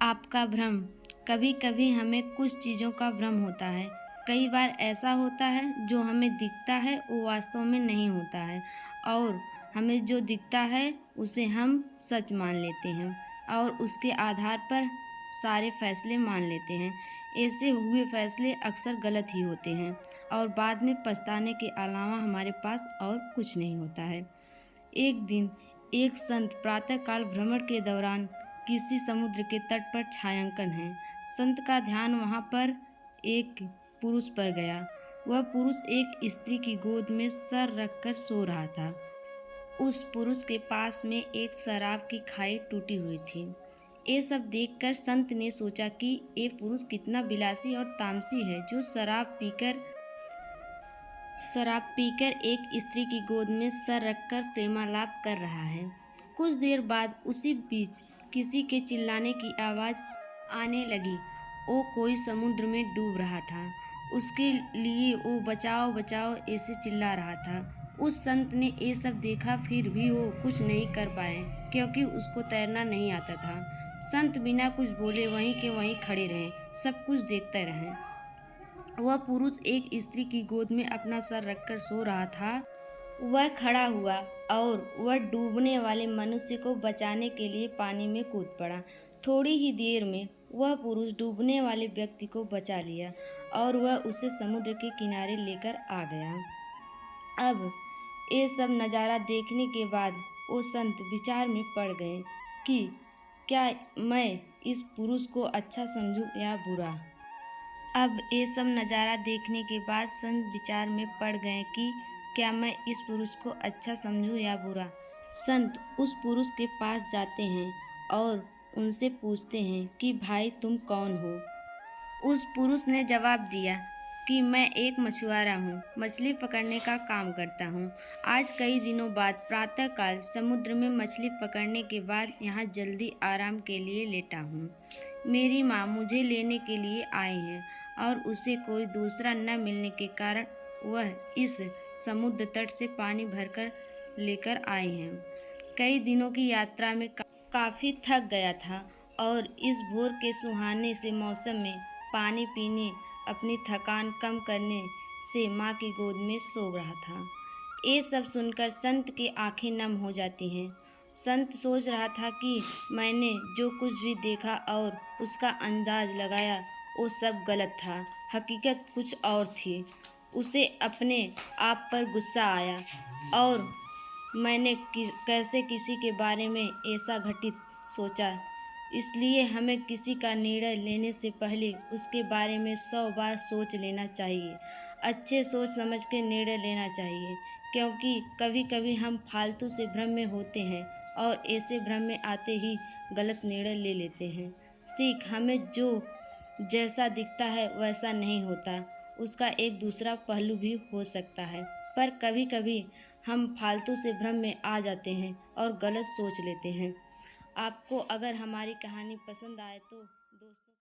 आपका भ्रम। कभी कभी हमें कुछ चीज़ों का भ्रम होता है। कई बार ऐसा होता है जो हमें दिखता है वो वास्तव में नहीं होता है, और हमें जो दिखता है उसे हम सच मान लेते हैं और उसके आधार पर सारे फैसले मान लेते हैं। ऐसे हुए फैसले अक्सर गलत ही होते हैं और बाद में पछताने के अलावा हमारे पास और कुछ नहीं होता है। एक दिन एक संत प्रातःकाल भ्रमण के दौरान किसी समुद्र के तट पर छायांकन है। संत का ध्यान वहां पर एक पुरुष पर गया। वह पुरुष एक स्त्री की गोद में सर रखकर सो रहा था। उस पुरुष के पास में एक शराब की खाई टूटी हुई थी। ये सब देखकर संत ने सोचा कि ये पुरुष कितना विलासी और तामसी है जो शराब पीकर एक स्त्री की गोद में सर रखकर प्रेमालाप कर रहा है। कुछ देर बाद उसी बीच किसी के चिल्लाने की आवाज़ आने लगी। वो कोई समुद्र में डूब रहा था। उसके लिए वो बचाओ बचाओ ऐसे चिल्ला रहा था। उस संत ने ये सब देखा, फिर भी वो कुछ नहीं कर पाए क्योंकि उसको तैरना नहीं आता था। संत बिना कुछ बोले वहीं के वहीं खड़े रहे, सब कुछ देखते रहे। वह पुरुष एक स्त्री की गोद में अपना सर रखकर सो रहा था। वह खड़ा हुआ और वह डूबने वाले मनुष्य को बचाने के लिए पानी में कूद पड़ा। थोड़ी ही देर में वह पुरुष डूबने वाले व्यक्ति को बचा लिया और वह उसे समुद्र के किनारे लेकर आ गया। अब ये सब नज़ारा देखने के बाद वो संत विचार में पड़ गए कि क्या मैं इस पुरुष को अच्छा समझूं या बुरा। अब ये सब नज़ारा देखने के बाद संत विचार में पड़ गए कि क्या मैं इस पुरुष को अच्छा समझूं या बुरा। संत उस पुरुष के पास जाते हैं और उनसे पूछते हैं कि भाई तुम कौन हो। उस पुरुष ने जवाब दिया कि मैं एक मछुआरा हूँ, मछली पकड़ने का काम करता हूँ। आज कई दिनों बाद प्रातःकाल समुद्र में मछली पकड़ने के बाद यहाँ जल्दी आराम के लिए लेटा हूँ। मेरी माँ मुझे लेने के लिए आई है और उसे कोई दूसरा न मिलने के कारण वह इस समुद्र तट से पानी भरकर लेकर आई हैं। कई दिनों की यात्रा में काफ़ी थक गया था और इस भोर के सुहाने से मौसम में पानी पीने अपनी थकान कम करने से माँ की गोद में सो रहा था। ये सब सुनकर संत की आंखें नम हो जाती हैं। संत सोच रहा था कि मैंने जो कुछ भी देखा और उसका अंदाज लगाया वो सब गलत था, हकीकत कुछ और थी। उसे अपने आप पर गुस्सा आया और मैंने कैसे किसी के बारे में ऐसा घटित सोचा। इसलिए हमें किसी का निर्णय लेने से पहले उसके बारे में 100 बार सोच लेना चाहिए। अच्छे सोच समझ के निर्णय लेना चाहिए, क्योंकि कभी कभी हम फालतू से भ्रम में होते हैं और ऐसे भ्रम में आते ही गलत निर्णय ले लेते हैं। सीख, हमें जो जैसा दिखता है वैसा नहीं होता, उसका एक दूसरा पहलू भी हो सकता है। पर कभी कभी हम फालतू से भ्रम में आ जाते हैं और गलत सोच लेते हैं। आपको अगर हमारी कहानी पसंद आए तो